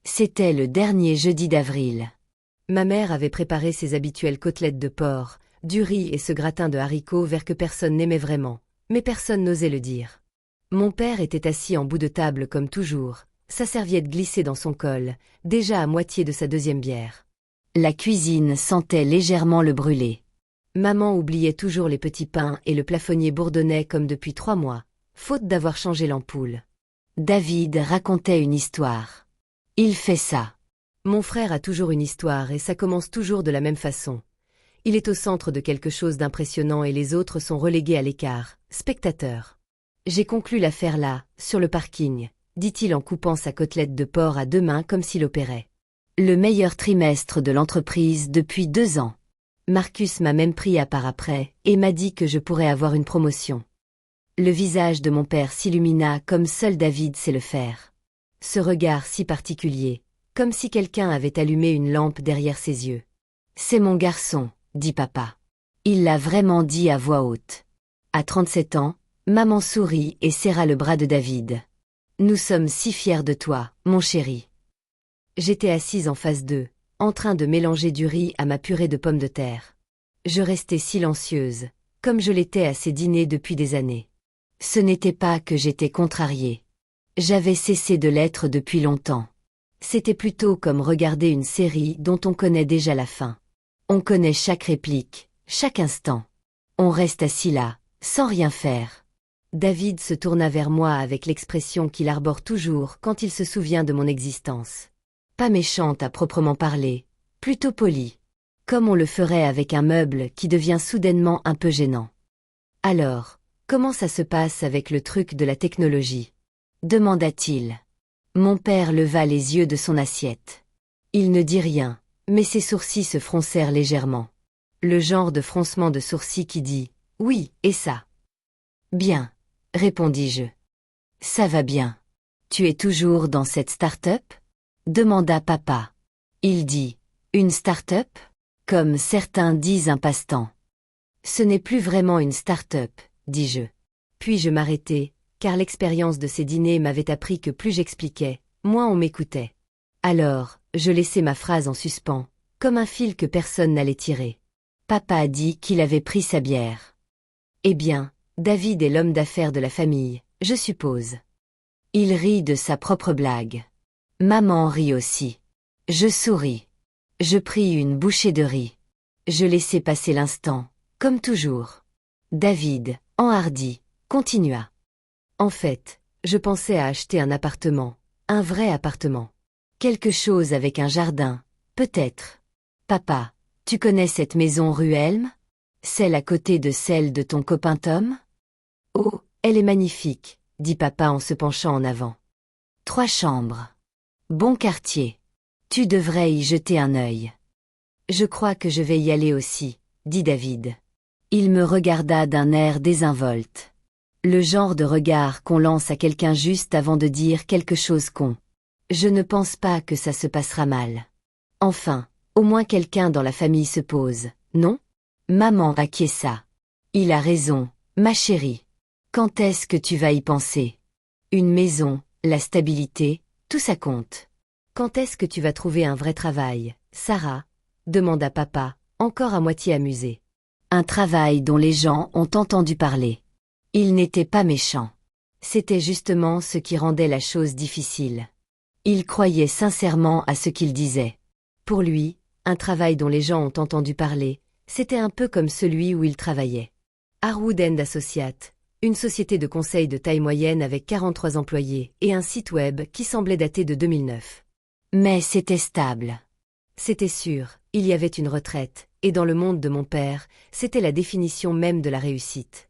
C'était le dernier jeudi d'avril. Ma mère avait préparé ses habituelles côtelettes de porc, du riz et ce gratin de haricots verts que personne n'aimait vraiment, mais personne n'osait le dire. Mon père était assis en bout de table comme toujours, sa serviette glissée dans son col, déjà à moitié de sa deuxième bière. La cuisine sentait légèrement le brûlé. Maman oubliait toujours les petits pains et le plafonnier bourdonnait comme depuis 3 mois, faute d'avoir changé l'ampoule. David racontait une histoire. Il fait ça. Mon frère a toujours une histoire et ça commence toujours de la même façon. Il est au centre de quelque chose d'impressionnant et les autres sont relégués à l'écart, spectateurs. J'ai conclu l'affaire là, sur le parking, dit-il en coupant sa côtelette de porc à 2 mains comme s'il opérait. Le meilleur trimestre de l'entreprise depuis 2 ans. Marcus m'a même pris à part après et m'a dit que je pourrais avoir une promotion. Le visage de mon père s'illumina comme seul David sait le faire. Ce regard si particulier, comme si quelqu'un avait allumé une lampe derrière ses yeux. « C'est mon garçon », dit papa. Il l'a vraiment dit à voix haute. À 37 ans, maman sourit et serra le bras de David. « Nous sommes si fiers de toi, mon chéri. » J'étais assise en face d'eux, en train de mélanger du riz à ma purée de pommes de terre. Je restais silencieuse, comme je l'étais à ces dîners depuis des années. Ce n'était pas que j'étais contrariée. J'avais cessé de l'être depuis longtemps. C'était plutôt comme regarder une série dont on connaît déjà la fin. On connaît chaque réplique, chaque instant. On reste assis là, sans rien faire. David se tourna vers moi avec l'expression qu'il arbore toujours quand il se souvient de mon existence. Pas méchante à proprement parler, plutôt polie. Comme on le ferait avec un meuble qui devient soudainement un peu gênant. Alors, comment ça se passe avec le truc de la technologie ? Demanda-t-il. Mon père leva les yeux de son assiette. Il ne dit rien, mais ses sourcils se froncèrent légèrement. Le genre de froncement de sourcils qui dit « Oui, et ça ?» Bien, répondis-je. Ça va bien. Tu es toujours dans cette start-up ? Demanda papa. Il dit « Une start-up ?» Comme certains disent un passe-temps. Ce n'est plus vraiment une start-up, dis-je. Puis-je m'arrêter, car l'expérience de ces dîners m'avait appris que plus j'expliquais, moins on m'écoutait. Alors, je laissai ma phrase en suspens, comme un fil que personne n'allait tirer. Papa a dit qu'il avait pris sa bière. Eh bien, David est l'homme d'affaires de la famille, je suppose. Il rit de sa propre blague. Maman rit aussi. Je souris. Je pris une bouchée de riz. Je laissai passer l'instant, comme toujours. David, enhardi, continua. En fait, je pensais à acheter un appartement, un vrai appartement. Quelque chose avec un jardin, peut-être. Papa, tu connais cette maison rue Elm ? Celle à côté de celle de ton copain Tom ? Oh, elle est magnifique, dit papa en se penchant en avant. 3 chambres. Bon quartier. Tu devrais y jeter un œil. Je crois que je vais y aller aussi, dit David. Il me regarda d'un air désinvolte. Le genre de regard qu'on lance à quelqu'un juste avant de dire quelque chose con. Je ne pense pas que ça se passera mal. Enfin, au moins quelqu'un dans la famille se pose, non ? Maman acquiesça. Il a raison, ma chérie. Quand est-ce que tu vas y penser ? Une maison, la stabilité, tout ça compte. Quand est-ce que tu vas trouver un vrai travail, Sarah ? Demanda papa, encore à moitié amusé. Un travail dont les gens ont entendu parler. Il n'était pas méchant. C'était justement ce qui rendait la chose difficile. Il croyait sincèrement à ce qu'il disait. Pour lui, un travail dont les gens ont entendu parler, c'était un peu comme celui où il travaillait. Harwood & Associates, une société de conseil de taille moyenne avec 43 employés et un site web qui semblait dater de 2009. Mais c'était stable. C'était sûr, il y avait une retraite, et dans le monde de mon père, c'était la définition même de la réussite.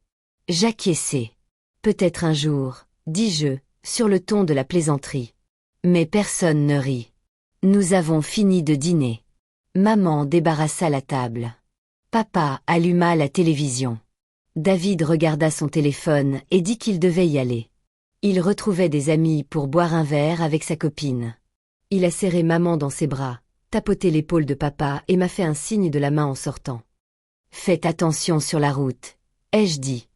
J'acquiesçai. Peut-être un jour, dis-je, sur le ton de la plaisanterie. Mais personne ne rit. Nous avons fini de dîner. Maman débarrassa la table. Papa alluma la télévision. David regarda son téléphone et dit qu'il devait y aller. Il retrouvait des amis pour boire un verre avec sa copine. Il a serré maman dans ses bras, tapoté l'épaule de papa et m'a fait un signe de la main en sortant. « Faites attention sur la route, ai-je dit. »«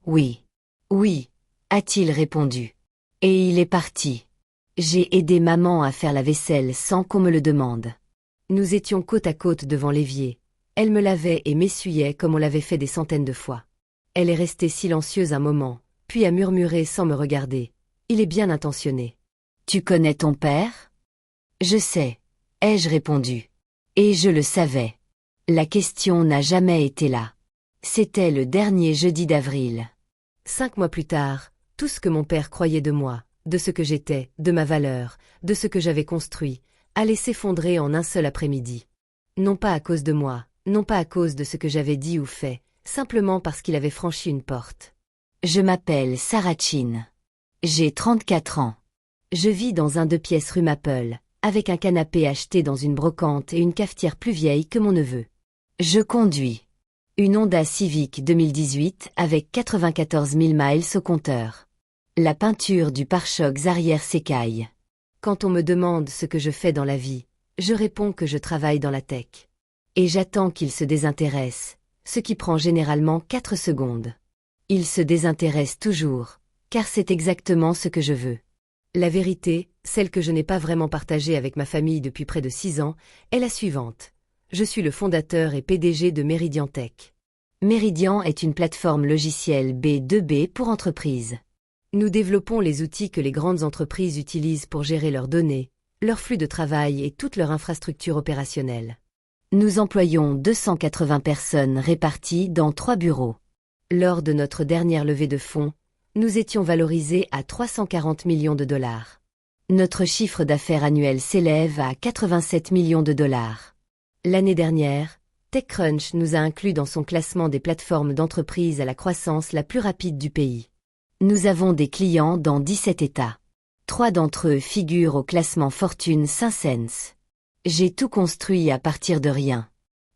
Oui, oui, a-t-il répondu. Et il est parti. J'ai aidé maman à faire la vaisselle sans qu'on me le demande. Nous étions côte à côte devant l'évier. Elle me lavait et m'essuyait comme on l'avait fait des centaines de fois. Elle est restée silencieuse un moment, puis a murmuré sans me regarder. Il est bien intentionné. Tu connais ton père? Je sais, ai-je répondu. Et je le savais. La question n'a jamais été là. C'était le dernier jeudi d'avril. 5 mois plus tard, tout ce que mon père croyait de moi, de ce que j'étais, de ma valeur, de ce que j'avais construit, allait s'effondrer en un seul après-midi. Non pas à cause de moi, non pas à cause de ce que j'avais dit ou fait, simplement parce qu'il avait franchi une porte. Je m'appelle Sarah Chin. J'ai 34 ans. Je vis dans un 2 pièces rue Maple, avec un canapé acheté dans une brocante et une cafetière plus vieille que mon neveu. Je conduis une Honda Civic 2018 avec 94 000 miles au compteur. La peinture du pare-chocs arrière s'écaille. Quand on me demande ce que je fais dans la vie, je réponds que je travaille dans la tech. Et j'attends qu'il se désintéresse, ce qui prend généralement 4 secondes. Il se désintéresse toujours, car c'est exactement ce que je veux. La vérité, celle que je n'ai pas vraiment partagée avec ma famille depuis près de 6 ans, est la suivante. Je suis le fondateur et PDG de Meridian Tech. Meridian est une plateforme logicielle B2B pour entreprises. Nous développons les outils que les grandes entreprises utilisent pour gérer leurs données, leur flux de travail et toute leur infrastructure opérationnelle. Nous employons 280 personnes réparties dans 3 bureaux. Lors de notre dernière levée de fonds, nous étions valorisés à 340 millions de dollars. Notre chiffre d'affaires annuel s'élève à 87 millions de dollars. L'année dernière, TechCrunch nous a inclus dans son classement des plateformes d'entreprise à la croissance la plus rapide du pays. Nous avons des clients dans 17 États. 3 d'entre eux figurent au classement Fortune 500. J'ai tout construit à partir de rien.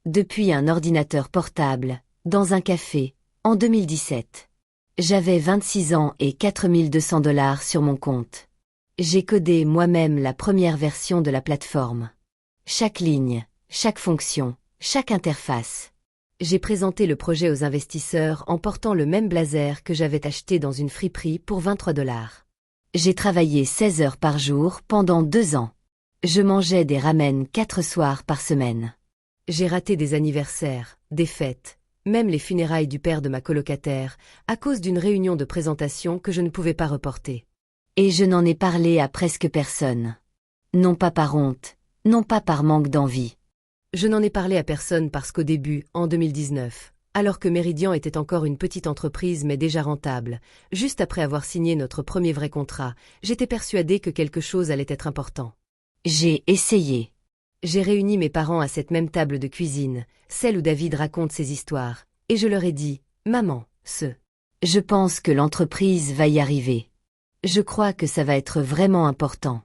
Depuis un ordinateur portable, dans un café, en 2017. J'avais 26 ans et 4 200 dollars sur mon compte. J'ai codé moi-même la première version de la plateforme. Chaque ligne, chaque fonction, chaque interface. J'ai présenté le projet aux investisseurs en portant le même blazer que j'avais acheté dans une friperie pour 23 dollars. J'ai travaillé 16 heures par jour pendant 2 ans. Je mangeais des ramen 4 soirs par semaine. J'ai raté des anniversaires, des fêtes, même les funérailles du père de ma colocataire, à cause d'une réunion de présentation que je ne pouvais pas reporter. Et je n'en ai parlé à presque personne. Non pas par honte, non pas par manque d'envie. Je n'en ai parlé à personne parce qu'au début, en 2019, alors que Meridian était encore une petite entreprise mais déjà rentable, juste après avoir signé notre premier vrai contrat, j'étais persuadée que quelque chose allait être important. J'ai essayé. J'ai réuni mes parents à cette même table de cuisine, celle où David raconte ses histoires, et je leur ai dit, « Maman, je pense que l'entreprise va y arriver. Je crois que ça va être vraiment important. »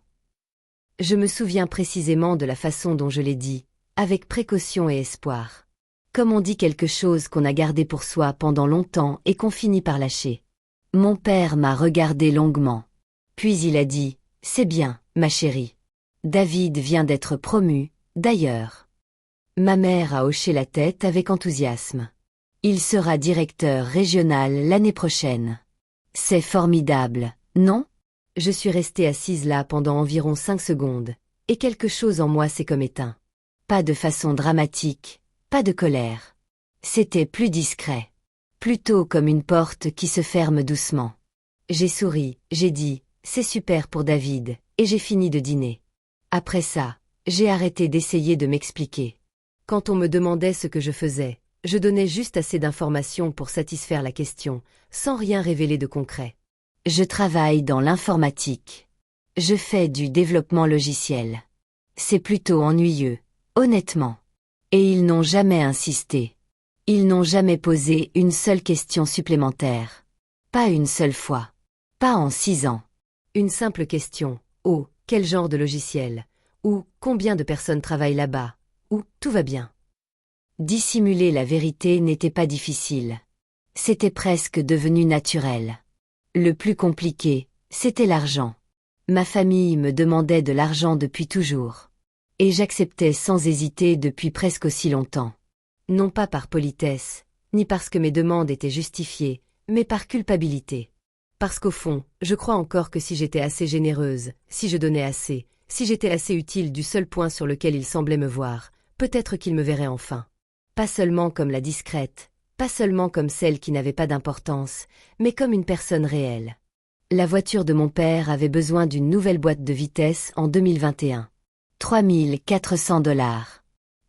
Je me souviens précisément de la façon dont je l'ai dit, avec précaution et espoir. Comme on dit quelque chose qu'on a gardé pour soi pendant longtemps et qu'on finit par lâcher. Mon père m'a regardé longuement. Puis il a dit, « C'est bien, ma chérie. David vient d'être promu, d'ailleurs. » Ma mère a hoché la tête avec enthousiasme. Il sera directeur régional l'année prochaine. C'est formidable, non? Je suis restée assise là pendant environ 5 secondes, et quelque chose en moi s'est comme éteint. Pas de façon dramatique, pas de colère. C'était plus discret. Plutôt comme une porte qui se ferme doucement. J'ai souri, j'ai dit, c'est super pour David, et j'ai fini de dîner. Après ça, j'ai arrêté d'essayer de m'expliquer. Quand on me demandait ce que je faisais, je donnais juste assez d'informations pour satisfaire la question, sans rien révéler de concret. Je travaille dans l'informatique. Je fais du développement logiciel. C'est plutôt ennuyeux, honnêtement. Et ils n'ont jamais insisté. Ils n'ont jamais posé une seule question supplémentaire. Pas une seule fois. Pas en 6 ans. Une simple question. Oh, quel genre de logiciel? Ou combien de personnes travaillent là-bas? Ou tout va bien. Dissimuler la vérité n'était pas difficile. C'était presque devenu naturel. Le plus compliqué, c'était l'argent. Ma famille me demandait de l'argent depuis toujours. Et j'acceptais sans hésiter depuis presque aussi longtemps. Non pas par politesse, ni parce que mes demandes étaient justifiées, mais par culpabilité. Parce qu'au fond, je crois encore que si j'étais assez généreuse, si je donnais assez, si j'étais assez utile du seul point sur lequel il semblait me voir, peut-être qu'il me verrait enfin. Pas seulement comme la discrète, pas seulement comme celle qui n'avait pas d'importance, mais comme une personne réelle. La voiture de mon père avait besoin d'une nouvelle boîte de vitesse en 2021. 3 400 $.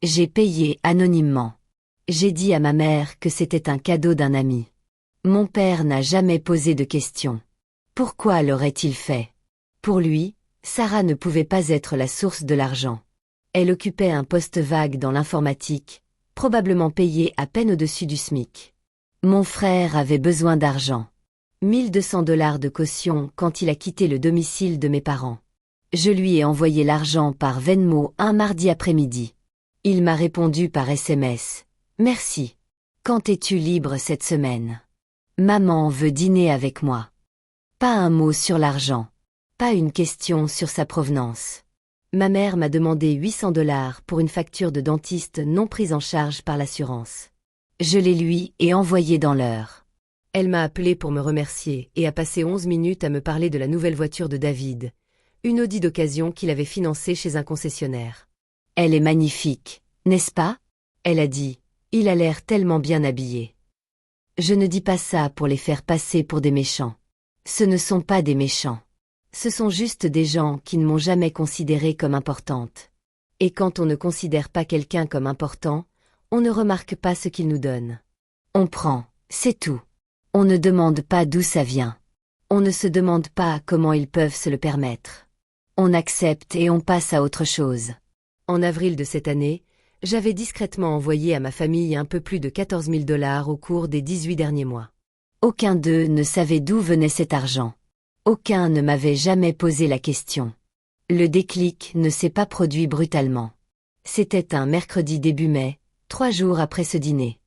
J'ai payé anonymement. J'ai dit à ma mère que c'était un cadeau d'un ami. Mon père n'a jamais posé de questions. Pourquoi l'aurait-il fait? Pour lui, Sarah ne pouvait pas être la source de l'argent. Elle occupait un poste vague dans l'informatique, probablement payé à peine au-dessus du SMIC. Mon frère avait besoin d'argent. 1 200 $ de caution quand il a quitté le domicile de mes parents. Je lui ai envoyé l'argent par Venmo un mardi après-midi. Il m'a répondu par SMS. Merci. Quand es-tu libre cette semaine? Maman veut dîner avec moi. Pas un mot sur l'argent. Pas une question sur sa provenance. Ma mère m'a demandé 800 $ pour une facture de dentiste non prise en charge par l'assurance. Je l'ai lui ai envoyé dans l'heure. Elle m'a appelé pour me remercier et a passé 11 minutes à me parler de la nouvelle voiture de David, une Audi d'occasion qu'il avait financée chez un concessionnaire. Elle est magnifique, n'est-ce pas? Elle a dit. Il a l'air tellement bien habillé. Je ne dis pas ça pour les faire passer pour des méchants. Ce ne sont pas des méchants. Ce sont juste des gens qui ne m'ont jamais considérée comme importante. Et quand on ne considère pas quelqu'un comme important, on ne remarque pas ce qu'il nous donne. On prend, c'est tout. On ne demande pas d'où ça vient. On ne se demande pas comment ils peuvent se le permettre. On accepte et on passe à autre chose. En avril de cette année, j'avais discrètement envoyé à ma famille un peu plus de 14 000 $ au cours des 18 derniers mois. Aucun d'eux ne savait d'où venait cet argent. Aucun ne m'avait jamais posé la question. Le déclic ne s'est pas produit brutalement. C'était un mercredi début mai, 3 jours après ce dîner.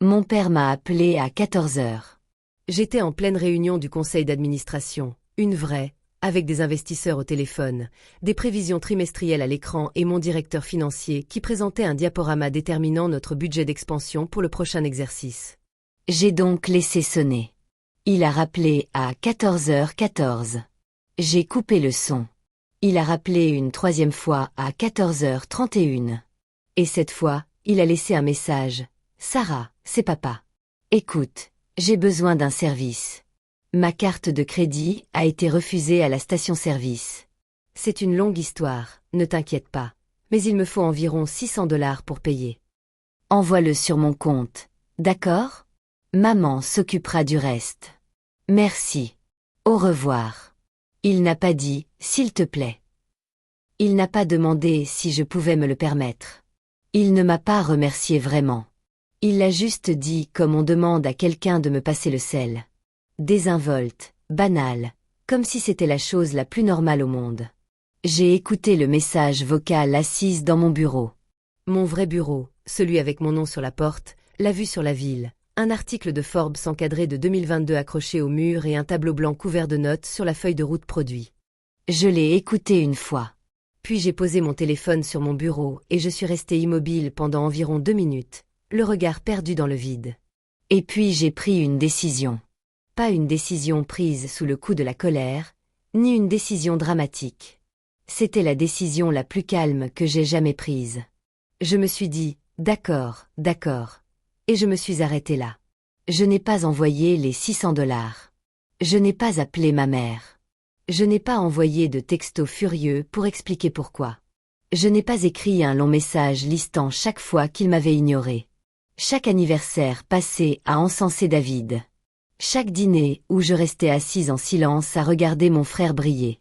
Mon père m'a appelé à 14 heures. J'étais en pleine réunion du conseil d'administration, une vraie, avec des investisseurs au téléphone, des prévisions trimestrielles à l'écran et mon directeur financier qui présentait un diaporama déterminant notre budget d'expansion pour le prochain exercice. J'ai donc laissé sonner. Il a rappelé à 14h14. J'ai coupé le son. Il a rappelé une troisième fois à 14h31. Et cette fois, il a laissé un message. Sarah, c'est papa. Écoute, j'ai besoin d'un service. Ma carte de crédit a été refusée à la station-service. C'est une longue histoire, ne t'inquiète pas. Mais il me faut environ 600 $ pour payer. Envoie-le sur mon compte, d'accord? Maman s'occupera du reste. Merci. Au revoir. Il n'a pas dit, s'il te plaît. Il n'a pas demandé si je pouvais me le permettre. Il ne m'a pas remercié vraiment. Il l'a juste dit comme on demande à quelqu'un de me passer le sel. Désinvolte, banal, comme si c'était la chose la plus normale au monde. J'ai écouté le message vocal assise dans mon bureau. Mon vrai bureau, celui avec mon nom sur la porte, la vue sur la ville, un article de Forbes encadré de 2022 accroché au mur et un tableau blanc couvert de notes sur la feuille de route produit. Je l'ai écouté une fois. Puis j'ai posé mon téléphone sur mon bureau et je suis resté immobile pendant environ 2 minutes, le regard perdu dans le vide. Et puis j'ai pris une décision. Pas une décision prise sous le coup de la colère, ni une décision dramatique. C'était la décision la plus calme que j'ai jamais prise. Je me suis dit, d'accord, d'accord. Et je me suis arrêté là. Je n'ai pas envoyé les 600 $. Je n'ai pas appelé ma mère. Je n'ai pas envoyé de texto furieux pour expliquer pourquoi. Je n'ai pas écrit un long message listant chaque fois qu'il m'avait ignoré. Chaque anniversaire passé à encenser David. Chaque dîner où je restais assise en silence à regarder mon frère briller.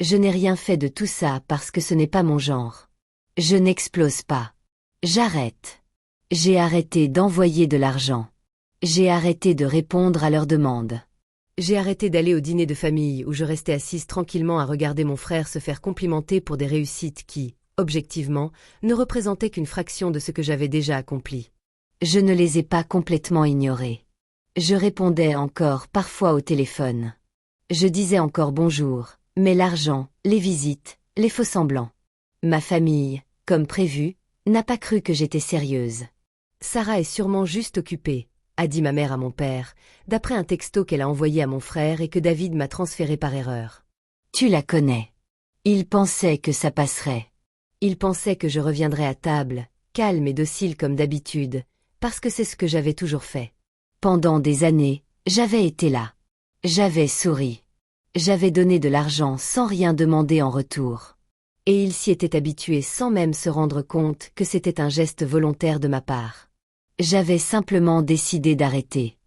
Je n'ai rien fait de tout ça parce que ce n'est pas mon genre. Je n'explose pas. J'arrête. J'ai arrêté d'envoyer de l'argent. J'ai arrêté de répondre à leurs demandes. J'ai arrêté d'aller au dîner de famille où je restais assise tranquillement à regarder mon frère se faire complimenter pour des réussites qui, objectivement, ne représentaient qu'une fraction de ce que j'avais déjà accompli. Je ne les ai pas complètement ignorés. Je répondais encore parfois au téléphone. Je disais encore bonjour, mais l'argent, les visites, les faux-semblants. Ma famille, comme prévu, n'a pas cru que j'étais sérieuse. Sarah est sûrement juste occupée, a dit ma mère à mon père, d'après un texto qu'elle a envoyé à mon frère et que David m'a transféré par erreur. Tu la connais. Il pensait que ça passerait. Il pensait que je reviendrais à table, calme et docile comme d'habitude, parce que c'est ce que j'avais toujours fait. Pendant des années, j'avais été là. J'avais souri. J'avais donné de l'argent sans rien demander en retour. Et il s'y était habitué sans même se rendre compte que c'était un geste volontaire de ma part. J'avais simplement décidé d'arrêter.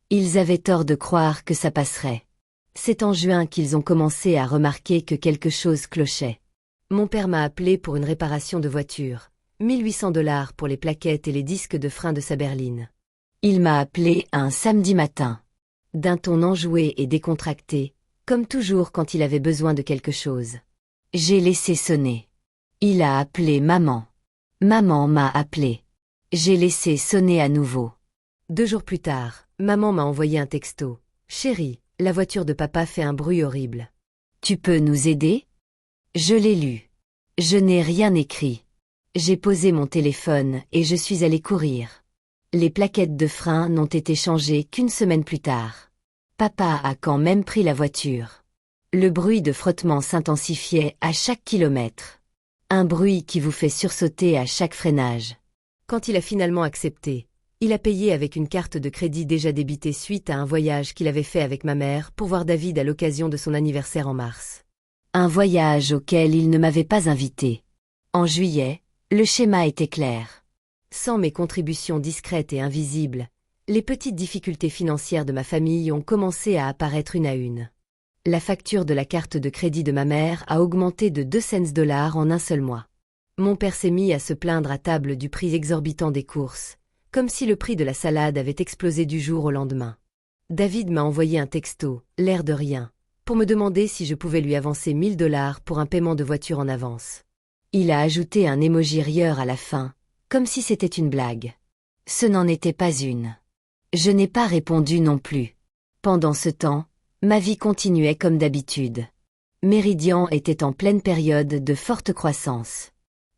Ils avaient tort de croire que ça passerait. C'est en juin qu'ils ont commencé à remarquer que quelque chose clochait. Mon père m'a appelé pour une réparation de voiture, 1800 $ pour les plaquettes et les disques de frein de sa berline. Il m'a appelé un samedi matin. D'un ton enjoué et décontracté, comme toujours quand il avait besoin de quelque chose. J'ai laissé sonner. Il a appelé maman. Maman m'a appelé. J'ai laissé sonner à nouveau. 2 jours plus tard, maman m'a envoyé un texto. « Chérie, la voiture de papa fait un bruit horrible. Tu peux nous aider ?» Je l'ai lu. Je n'ai rien écrit. J'ai posé mon téléphone et je suis allée courir. Les plaquettes de frein n'ont été changées qu'1 semaine plus tard. Papa a quand même pris la voiture. Le bruit de frottement s'intensifiait à chaque kilomètre. Un bruit qui vous fait sursauter à chaque freinage. Quand il a finalement accepté, il a payé avec une carte de crédit déjà débitée suite à un voyage qu'il avait fait avec ma mère pour voir David à l'occasion de son anniversaire en mars. Un voyage auquel il ne m'avait pas invité. En juillet, le schéma était clair. Sans mes contributions discrètes et invisibles, les petites difficultés financières de ma famille ont commencé à apparaître une à une. La facture de la carte de crédit de ma mère a augmenté de 2 cents $ en un seul mois. Mon père s'est mis à se plaindre à table du prix exorbitant des courses, comme si le prix de la salade avait explosé du jour au lendemain. David m'a envoyé un texto, l'air de rien, pour me demander si je pouvais lui avancer 1000 $ pour un paiement de voiture en avance. Il a ajouté un emoji rieur à la fin, comme si c'était une blague. Ce n'en était pas une. Je n'ai pas répondu non plus. Pendant ce temps, ma vie continuait comme d'habitude. Meridian était en pleine période de forte croissance.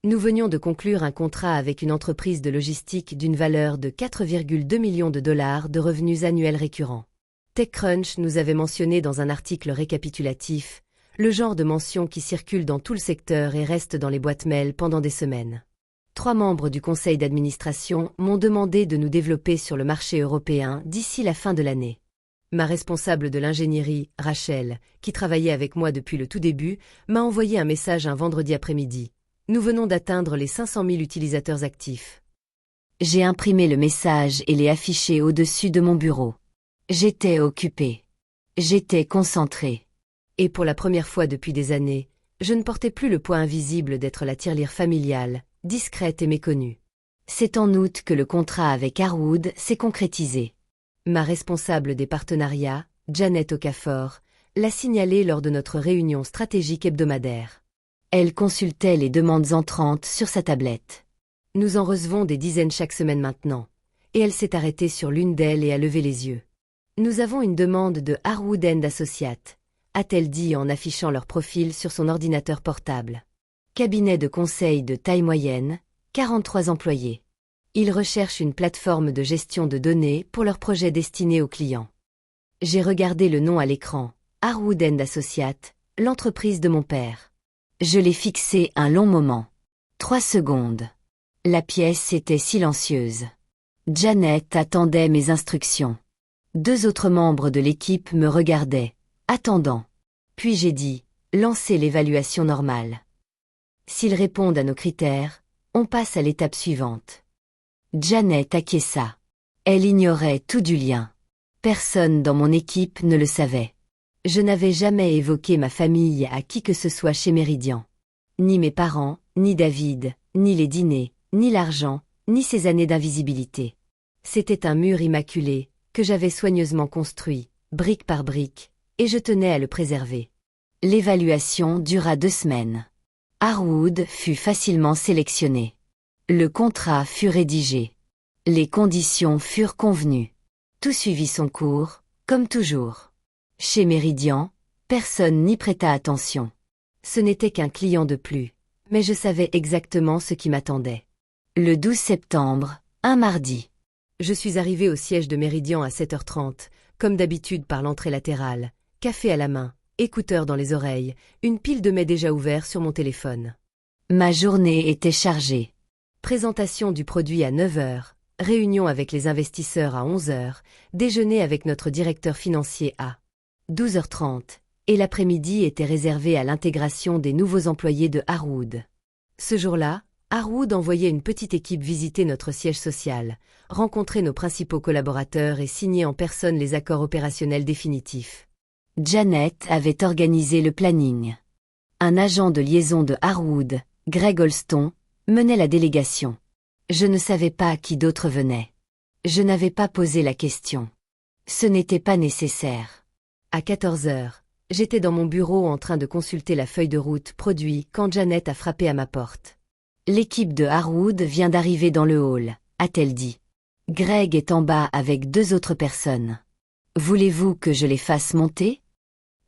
Nous venions de conclure un contrat avec une entreprise de logistique d'une valeur de 4,2 millions de $ de revenus annuels récurrents. TechCrunch nous avait mentionné dans un article récapitulatif le genre de mention qui circule dans tout le secteur et reste dans les boîtes mail pendant des semaines. 3 membres du conseil d'administration m'ont demandé de nous développer sur le marché européen d'ici la fin de l'année. Ma responsable de l'ingénierie, Rachel, qui travaillait avec moi depuis le tout début, m'a envoyé un message un vendredi après-midi. Nous venons d'atteindre les 500 000 utilisateurs actifs. J'ai imprimé le message et l'ai affiché au-dessus de mon bureau. J'étais occupée. J'étais concentrée. Et pour la première fois depuis des années, je ne portais plus le poids invisible d'être la tirelire familiale, discrète et méconnue. C'est en août que le contrat avec Harwood s'est concrétisé. Ma responsable des partenariats, Janet Okafor, l'a signalé lors de notre réunion stratégique hebdomadaire. Elle consultait les demandes entrantes sur sa tablette. Nous en recevons des dizaines chaque semaine maintenant, et elle s'est arrêtée sur l'une d'elles et a levé les yeux. Nous avons une demande de Harwood & Associates, a-t-elle dit en affichant leur profil sur son ordinateur portable. Cabinet de conseil de taille moyenne, 43 employés. Ils recherchent une plateforme de gestion de données pour leurs projets destinés aux clients. J'ai regardé le nom à l'écran, Harwood & Associates, l'entreprise de mon père. Je l'ai fixé un long moment. 3 secondes. La pièce était silencieuse. Janet attendait mes instructions. 2 autres membres de l'équipe me regardaient, attendant. Puis j'ai dit, lancez l'évaluation normale. S'ils répondent à nos critères, on passe à l'étape suivante. Janet acquiesça. Elle ignorait tout du lien. Personne dans mon équipe ne le savait. Je n'avais jamais évoqué ma famille à qui que ce soit chez Meridian. Ni mes parents, ni David, ni les dîners, ni l'argent, ni ces années d'invisibilité. C'était un mur immaculé, que j'avais soigneusement construit, brique par brique, et je tenais à le préserver. L'évaluation dura 2 semaines. Harwood fut facilement sélectionné. Le contrat fut rédigé. Les conditions furent convenues. Tout suivit son cours, comme toujours. Chez Meridian, personne n'y prêta attention. Ce n'était qu'un client de plus, mais je savais exactement ce qui m'attendait. Le 12 septembre, un mardi. Je suis arrivé au siège de Méridian à 7h30, comme d'habitude par l'entrée latérale, café à la main, écouteurs dans les oreilles, une pile de mets déjà ouverts sur mon téléphone. Ma journée était chargée. Présentation du produit à 9h, réunion avec les investisseurs à 11h, déjeuner avec notre directeur financier à 12h30, et l'après-midi était réservé à l'intégration des nouveaux employés de Harwood. Ce jour-là, Harwood envoyait une petite équipe visiter notre siège social, rencontrer nos principaux collaborateurs et signer en personne les accords opérationnels définitifs. Janet avait organisé le planning. Un agent de liaison de Harwood, Greg Holston, menait la délégation. Je ne savais pas qui d'autre venait. Je n'avais pas posé la question. Ce n'était pas nécessaire. À 14h, j'étais dans mon bureau en train de consulter la feuille de route produit quand Janet a frappé à ma porte. L'équipe de Harwood vient d'arriver dans le hall, a-t-elle dit. Greg est en bas avec 2 autres personnes. Voulez-vous que je les fasse monter?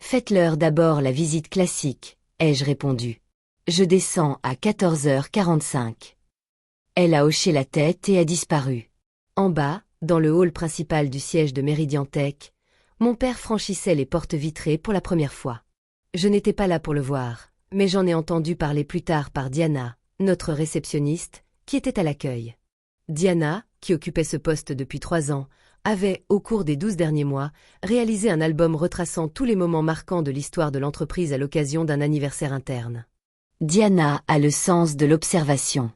Faites-leur d'abord la visite classique, ai-je répondu. Je descends à 14h45. Elle a hoché la tête et a disparu. En bas, dans le hall principal du siège de Meridian Tech, mon père franchissait les portes vitrées pour la première fois. Je n'étais pas là pour le voir, mais j'en ai entendu parler plus tard par Diana, notre réceptionniste, qui était à l'accueil. Diana, qui occupait ce poste depuis 3 ans, avait, au cours des 12 derniers mois, réalisé un album retraçant tous les moments marquants de l'histoire de l'entreprise à l'occasion d'un anniversaire interne. Diana a le sens de l'observation.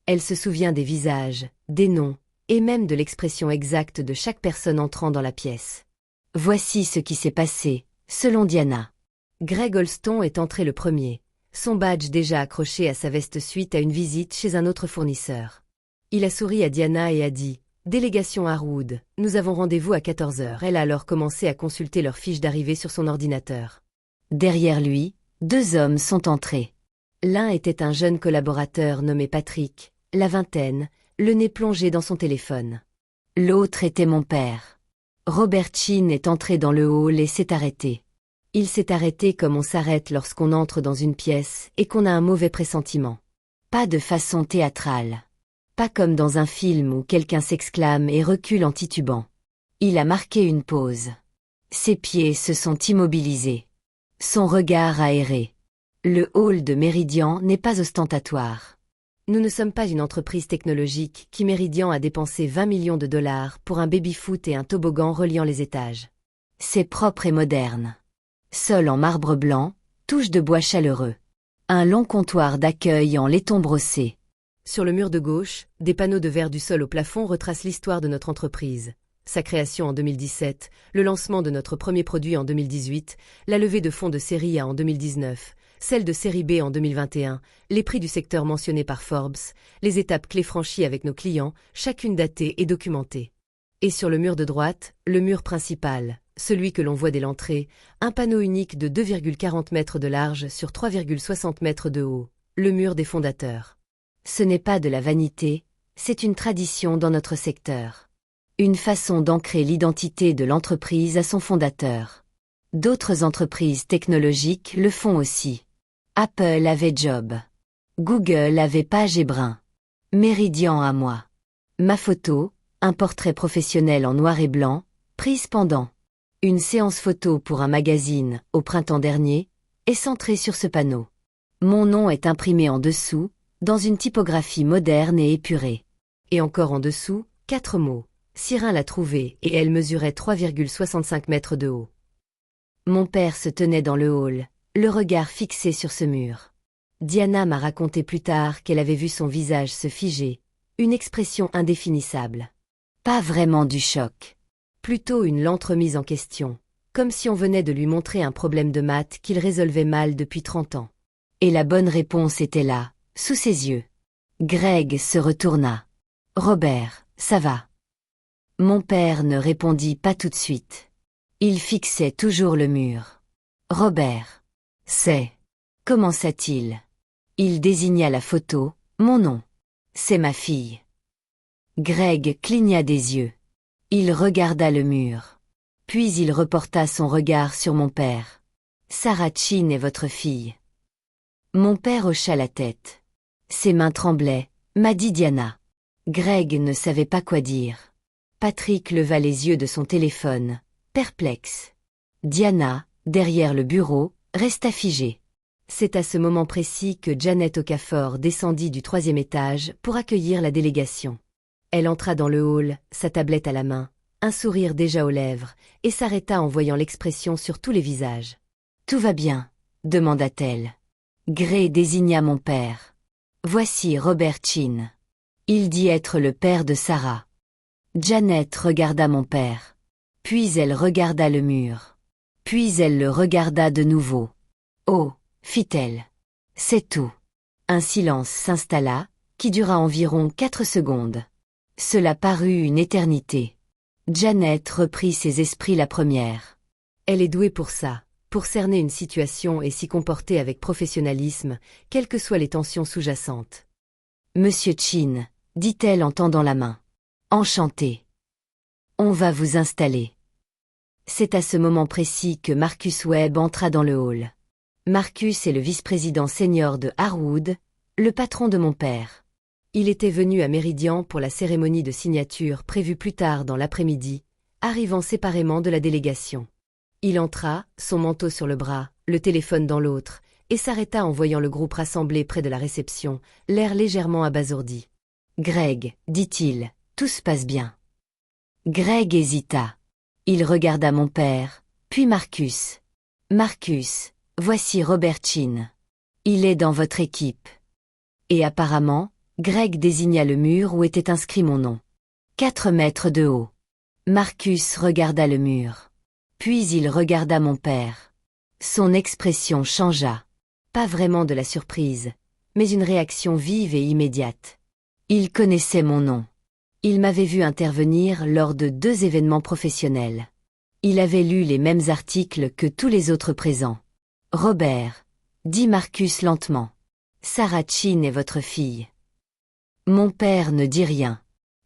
Elle se souvient des visages, des noms, et même de l'expression exacte de chaque personne entrant dans la pièce. Voici ce qui s'est passé, selon Diana. Greg Holston est entré le premier, son badge déjà accroché à sa veste suite à une visite chez un autre fournisseur. Il a souri à Diana et a dit « Délégation Harwood, nous avons rendez-vous à 14h ». Elle a alors commencé à consulter leur fiche d'arrivée sur son ordinateur. Derrière lui, 2 hommes sont entrés. L'un était un jeune collaborateur nommé Patrick, la vingtaine, le nez plongé dans son téléphone. L'autre était mon père. Robert Chin est entré dans le hall et s'est arrêté. Il s'est arrêté comme on s'arrête lorsqu'on entre dans une pièce et qu'on a un mauvais pressentiment. Pas de façon théâtrale. Pas comme dans un film où quelqu'un s'exclame et recule en titubant. Il a marqué une pause. Ses pieds se sont immobilisés. Son regard a erré. Le hall de Meridian n'est pas ostentatoire. Nous ne sommes pas une entreprise technologique qui Meridian a dépensé 20 millions de dollars pour un baby-foot et un toboggan reliant les étages. C'est propre et moderne. Sol en marbre blanc, touche de bois chaleureux. Un long comptoir d'accueil en laiton brossé. Sur le mur de gauche, des panneaux de verre du sol au plafond retracent l'histoire de notre entreprise. Sa création en 2017, le lancement de notre premier produit en 2018, la levée de fonds de série A en 2019, celle de série B en 2021, les prix du secteur mentionnés par Forbes, les étapes clés franchies avec nos clients, chacune datée et documentée. Et sur le mur de droite, le mur principal, celui que l'on voit dès l'entrée, un panneau unique de 2,40 mètres de large sur 3,60 mètres de haut, le mur des fondateurs. Ce n'est pas de la vanité, c'est une tradition dans notre secteur. Une façon d'ancrer l'identité de l'entreprise à son fondateur. D'autres entreprises technologiques le font aussi. Apple avait Job. Google avait Page et Brun. Meridian à moi. Ma photo, un portrait professionnel en noir et blanc, prise pendant une séance photo pour un magazine, au printemps dernier, est centrée sur ce panneau. Mon nom est imprimé en dessous, dans une typographie moderne et épurée. Et encore en dessous, 4 mots. Sirin l'a trouvée et elle mesurait 3,65 mètres de haut. Mon père se tenait dans le hall, le regard fixé sur ce mur. Diana m'a raconté plus tard qu'elle avait vu son visage se figer, une expression indéfinissable. Pas vraiment du choc. Plutôt une lente remise en question, comme si on venait de lui montrer un problème de maths qu'il résolvait mal depuis 30 ans. Et la bonne réponse était là, sous ses yeux. Greg se retourna. « Robert, ça va ?» Mon père ne répondit pas tout de suite. Il fixait toujours le mur. « Robert. C'est. » commença-t-il. Il désigna la photo, mon nom. « C'est ma fille. » Greg cligna des yeux. Il regarda le mur. Puis il reporta son regard sur mon père. « Sarah Chin est votre fille. » Mon père hocha la tête. Ses mains tremblaient, m'a dit Diana. Greg ne savait pas quoi dire. Patrick leva les yeux de son téléphone, perplexe. Diana, derrière le bureau, resta figée. C'est à ce moment précis que Janet Okafor descendit du 3e étage pour accueillir la délégation. Elle entra dans le hall, sa tablette à la main, un sourire déjà aux lèvres, et s'arrêta en voyant l'expression sur tous les visages. « Tout va bien ?» demanda-t-elle. Gray désigna mon père. « Voici Robert Chin. Il dit être le père de Sarah. » Janet regarda mon père. Puis elle regarda le mur. Puis elle le regarda de nouveau. « Oh !» fit-elle. « C'est tout. » Un silence s'installa, qui dura environ 4 secondes. Cela parut une éternité. Janet reprit ses esprits la première. Elle est douée pour ça, pour cerner une situation et s'y comporter avec professionnalisme, quelles que soient les tensions sous-jacentes. « Monsieur Chin, dit-elle en tendant la main. Enchanté. On va vous installer. » C'est à ce moment précis que Marcus Webb entra dans le hall. Marcus est le vice-président senior de Harwood, le patron de mon père. Il était venu à Méridian pour la cérémonie de signature prévue plus tard dans l'après-midi, arrivant séparément de la délégation. Il entra, son manteau sur le bras, le téléphone dans l'autre, et s'arrêta en voyant le groupe rassemblé près de la réception, l'air légèrement abasourdi. « Greg, dit-il, tout se passe bien. » Greg hésita. Il regarda mon père, puis Marcus. « Marcus, voici Robert Chin. Il est dans votre équipe. » Et apparemment, Greg désigna le mur où était inscrit mon nom. 4 mètres de haut. Marcus regarda le mur. Puis il regarda mon père. Son expression changea. Pas vraiment de la surprise, mais une réaction vive et immédiate. Il connaissait mon nom. Il m'avait vu intervenir lors de 2 événements professionnels. Il avait lu les mêmes articles que tous les autres présents. « Robert, dit Marcus lentement. Sarah Chin est votre fille. » Mon père ne dit rien.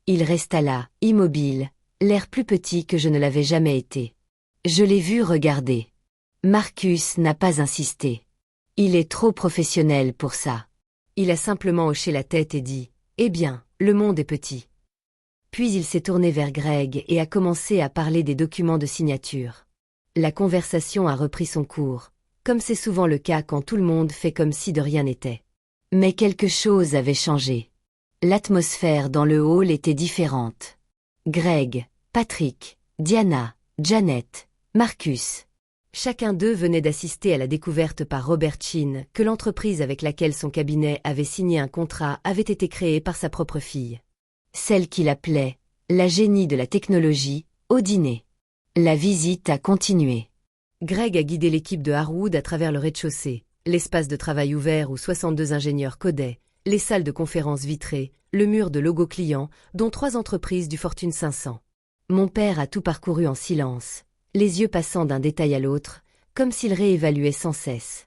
Il resta là, immobile, l'air plus petit que je ne l'avais jamais été. Je l'ai vu regarder. Marcus n'a pas insisté. Il est trop professionnel pour ça. Il a simplement hoché la tête et dit « Eh bien, le monde est petit. » Puis il s'est tourné vers Greg et a commencé à parler des documents de signature. La conversation a repris son cours, comme c'est souvent le cas quand tout le monde fait comme si de rien n'était. Mais quelque chose avait changé. L'atmosphère dans le hall était différente. Greg, Patrick, Diana, Janet, Marcus. Chacun d'eux venait d'assister à la découverte par Robert Chin que l'entreprise avec laquelle son cabinet avait signé un contrat avait été créée par sa propre fille. Celle qu'il appelait la génie de la technologie, au dîner. La visite a continué. Greg a guidé l'équipe de Harwood à travers le rez-de-chaussée, l'espace de travail ouvert où 62 ingénieurs codaient, les salles de conférences vitrées, le mur de logos clients, dont 3 entreprises du Fortune 500. Mon père a tout parcouru en silence, les yeux passant d'un détail à l'autre, comme s'il réévaluait sans cesse.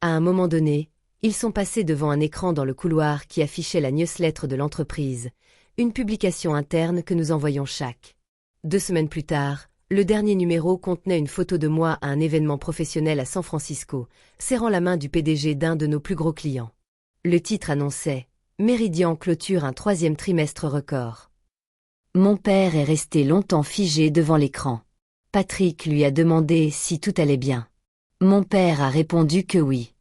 À un moment donné, ils sont passés devant un écran dans le couloir qui affichait la newsletter de l'entreprise, une publication interne que nous envoyons chaque. 2 semaines plus tard, le dernier numéro contenait une photo de moi à un événement professionnel à San Francisco, serrant la main du PDG d'un de nos plus gros clients. Le titre annonçait « Méridian clôture un 3e trimestre record ». Mon père est resté longtemps figé devant l'écran. Patrick lui a demandé si tout allait bien. Mon père a répondu que oui.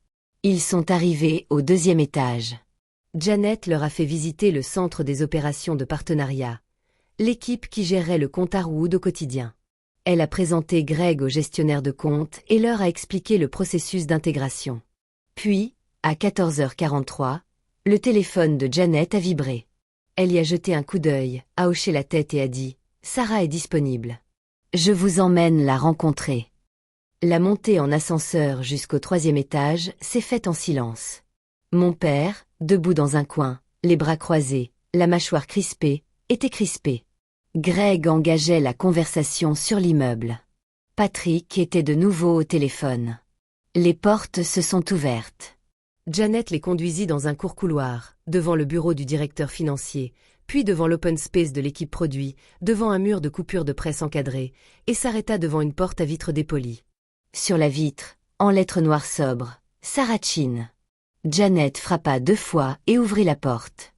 Ils sont arrivés au 2e étage. Janet leur a fait visiter le centre des opérations de partenariat, l'équipe qui gérait le compte Harwood au quotidien. Elle a présenté Greg au gestionnaire de compte et leur a expliqué le processus d'intégration. Puis, à 14h43, le téléphone de Janet a vibré. Elle y a jeté un coup d'œil, a hoché la tête et a dit « Sarah est disponible. Je vous emmène la rencontrer. » La montée en ascenseur jusqu'au 3e étage s'est faite en silence. Mon père, debout dans un coin, les bras croisés, la mâchoire crispée, était crispé. Greg engageait la conversation sur l'immeuble. Patrick était de nouveau au téléphone. Les portes se sont ouvertes. Janet les conduisit dans un court couloir, devant le bureau du directeur financier, puis devant l'open space de l'équipe produit, devant un mur de coupure de presse encadré, et s'arrêta devant une porte à vitre dépolie. Sur la vitre, en lettres noires sobres, Sarah Chin. Janet frappa 2 fois et ouvrit la porte.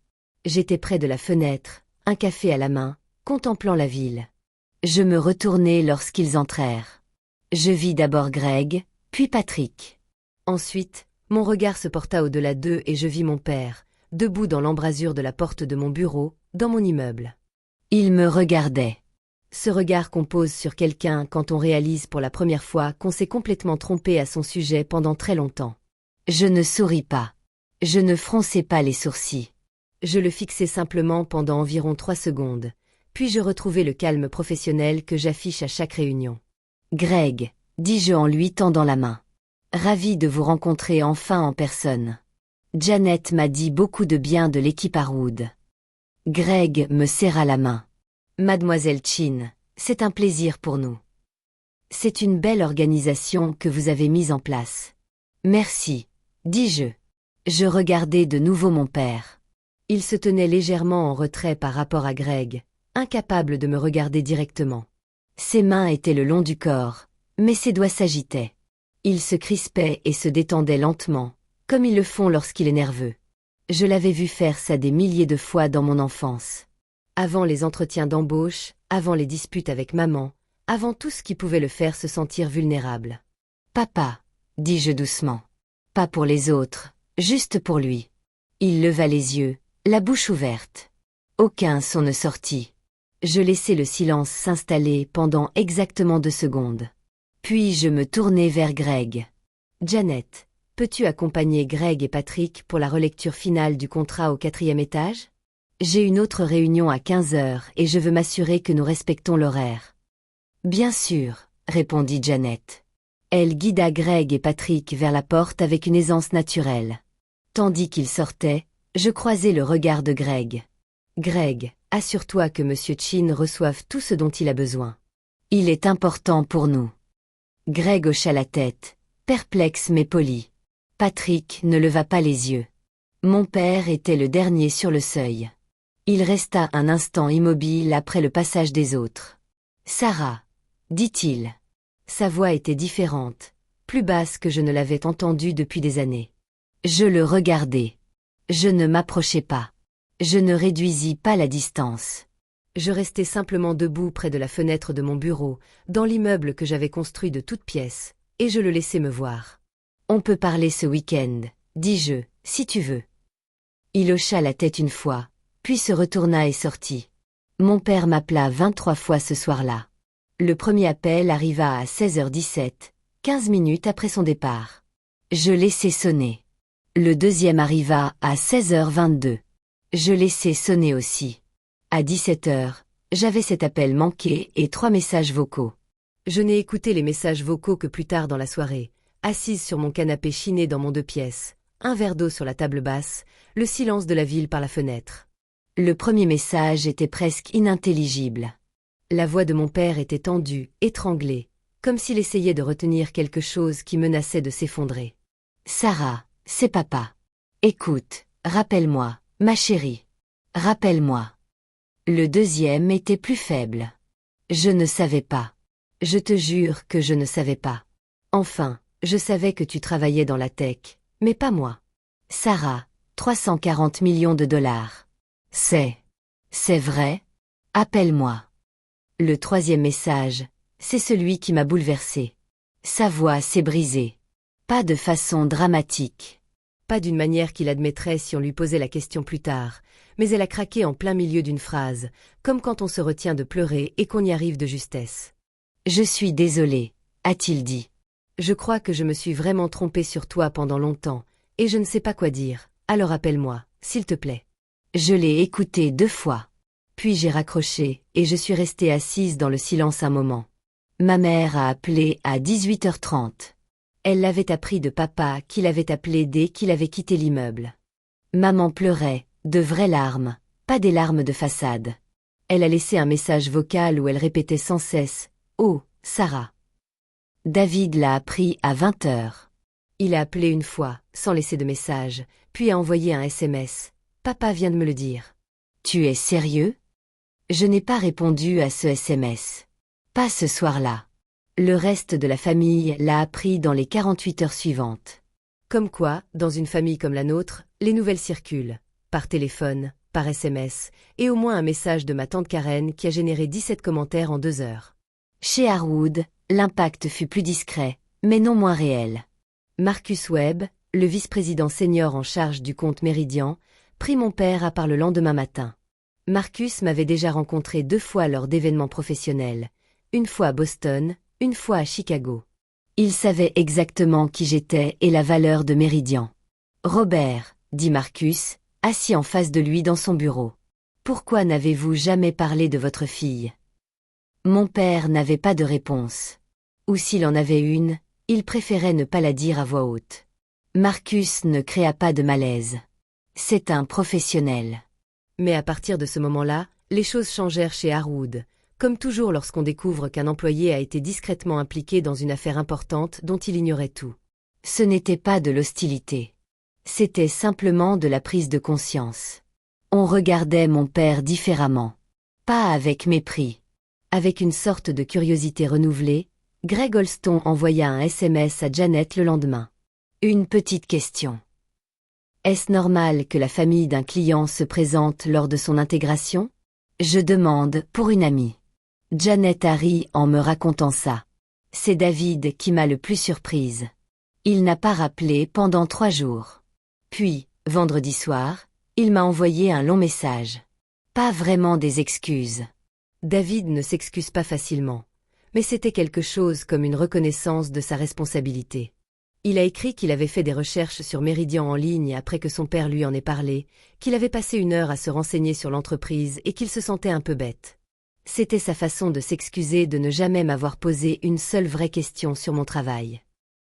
J'étais près de la fenêtre, un café à la main, contemplant la ville. Je me retournai lorsqu'ils entrèrent. Je vis d'abord Greg, puis Patrick. Ensuite, mon regard se porta au-delà d'eux et je vis mon père, debout dans l'embrasure de la porte de mon bureau, dans mon immeuble. Il me regardait. Ce regard qu'on pose sur quelqu'un quand on réalise pour la première fois qu'on s'est complètement trompé à son sujet pendant très longtemps. Je ne souris pas. Je ne fronçai pas les sourcils. Je le fixai simplement pendant environ 3 secondes, puis je retrouvai le calme professionnel que j'affiche à chaque réunion. Greg, dis-je en lui tendant la main. Ravi de vous rencontrer enfin en personne. Janet m'a dit beaucoup de bien de l'équipe Harwood. Greg me serra la main. Mademoiselle Chin, c'est un plaisir pour nous. C'est une belle organisation que vous avez mise en place. Merci, dis-je. Je regardai de nouveau mon père. Il se tenait légèrement en retrait par rapport à Greg, incapable de me regarder directement. Ses mains étaient le long du corps, mais ses doigts s'agitaient. Il se crispait et se détendait lentement, comme ils le font lorsqu'il est nerveux. Je l'avais vu faire ça des milliers de fois dans mon enfance. Avant les entretiens d'embauche, avant les disputes avec maman, avant tout ce qui pouvait le faire se sentir vulnérable. Papa, dis-je doucement. Pas pour les autres, juste pour lui. Il leva les yeux, la bouche ouverte. Aucun son ne sortit. Je laissai le silence s'installer pendant exactement 2 secondes. Puis je me tournai vers Greg. Janet, peux-tu accompagner Greg et Patrick pour la relecture finale du contrat au 4e étage? J'ai une autre réunion à 15 heures et je veux m'assurer que nous respectons l'horaire. Bien sûr, répondit Janet. Elle guida Greg et Patrick vers la porte avec une aisance naturelle. Tandis qu'ils sortaient, je croisai le regard de Greg. Greg, assure-toi que Monsieur Chin reçoive tout ce dont il a besoin. Il est important pour nous. Greg hocha la tête, perplexe mais poli. Patrick ne leva pas les yeux. Mon père était le dernier sur le seuil. Il resta un instant immobile après le passage des autres. Sarah, dit-il. Sa voix était différente, plus basse que je ne l'avais entendue depuis des années. Je le regardai. Je ne m'approchai pas. Je ne réduisis pas la distance. Je restai simplement debout près de la fenêtre de mon bureau, dans l'immeuble que j'avais construit de toutes pièces, et je le laissai me voir. On peut parler ce week-end, dis-je, si tu veux. Il hocha la tête une fois, puis se retourna et sortit. Mon père m'appela 23 fois ce soir-là. Le premier appel arriva à 16h17, 15 minutes après son départ. Je laissai sonner. Le deuxième arriva à 16h22. Je laissai sonner aussi. À 17h, j'avais cet appel manqué et 3 messages vocaux. Je n'ai écouté les messages vocaux que plus tard dans la soirée, assise sur mon canapé chiné dans mon 2 pièces, un verre d'eau sur la table basse, le silence de la ville par la fenêtre. Le premier message était presque inintelligible. La voix de mon père était tendue, étranglée, comme s'il essayait de retenir quelque chose qui menaçait de s'effondrer. Sarah, c'est papa. Écoute, rappelle-moi, ma chérie. Rappelle-moi. Le deuxième était plus faible. Je ne savais pas. Je te jure que je ne savais pas. Enfin, je savais que tu travaillais dans la tech, mais pas moi. Sarah, 340 millions de dollars. C'est vrai? Appelle-moi. Le troisième message, c'est celui qui m'a bouleversée. Sa voix s'est brisée. Pas de façon dramatique. Pas d'une manière qu'il admettrait si on lui posait la question plus tard, mais elle a craqué en plein milieu d'une phrase, comme quand on se retient de pleurer et qu'on y arrive de justesse. Je suis désolé, a-t-il dit. Je crois que je me suis vraiment trompé sur toi pendant longtemps, et je ne sais pas quoi dire, alors appelle-moi, s'il te plaît. Je l'ai écouté 2 fois. Puis j'ai raccroché, et je suis restée assise dans le silence un moment. Ma mère a appelé à 18h30. Elle l'avait appris de papa qu'il avait appelé dès qu'il avait quitté l'immeuble. Maman pleurait, de vraies larmes, pas des larmes de façade. Elle a laissé un message vocal où elle répétait sans cesse « Oh, Sarah ». David l'a appris à 20h. Il a appelé une fois, sans laisser de message, puis a envoyé un SMS. Papa vient de me le dire. Tu es sérieux? Je n'ai pas répondu à ce SMS. Pas ce soir-là. Le reste de la famille l'a appris dans les 48 heures suivantes. Comme quoi, dans une famille comme la nôtre, les nouvelles circulent, par téléphone, par SMS, et au moins un message de ma tante Karen qui a généré 17 commentaires en 2 heures. Chez Harwood, l'impact fut plus discret, mais non moins réel. Marcus Webb, le vice-président senior en charge du compte Méridian, prit mon père à part le lendemain matin. Marcus m'avait déjà rencontré 2 fois lors d'événements professionnels, une fois à Boston, une fois à Chicago. Il savait exactement qui j'étais et la valeur de Méridian. « Robert, » dit Marcus, assis en face de lui dans son bureau. « Pourquoi n'avez-vous jamais parlé de votre fille ?» Mon père n'avait pas de réponse. Ou s'il en avait une, il préférait ne pas la dire à voix haute. Marcus ne créa pas de malaise. C'est un professionnel. Mais à partir de ce moment-là, les choses changèrent chez Harwood, comme toujours lorsqu'on découvre qu'un employé a été discrètement impliqué dans une affaire importante dont il ignorait tout. Ce n'était pas de l'hostilité. C'était simplement de la prise de conscience. On regardait mon père différemment. Pas avec mépris. Avec une sorte de curiosité renouvelée, Greg Olston envoya un SMS à Janet le lendemain. Une petite question. Est-ce normal que la famille d'un client se présente lors de son intégration? Je demande pour une amie. Janet a ri en me racontant ça. C'est David qui m'a le plus surprise. Il n'a pas rappelé pendant 3 jours. Puis, vendredi soir, il m'a envoyé un long message. Pas vraiment des excuses. David ne s'excuse pas facilement, mais c'était quelque chose comme une reconnaissance de sa responsabilité. Il a écrit qu'il avait fait des recherches sur Méridian en ligne après que son père lui en ait parlé, qu'il avait passé 1 heure à se renseigner sur l'entreprise et qu'il se sentait un peu bête. C'était sa façon de s'excuser de ne jamais m'avoir posé une seule vraie question sur mon travail.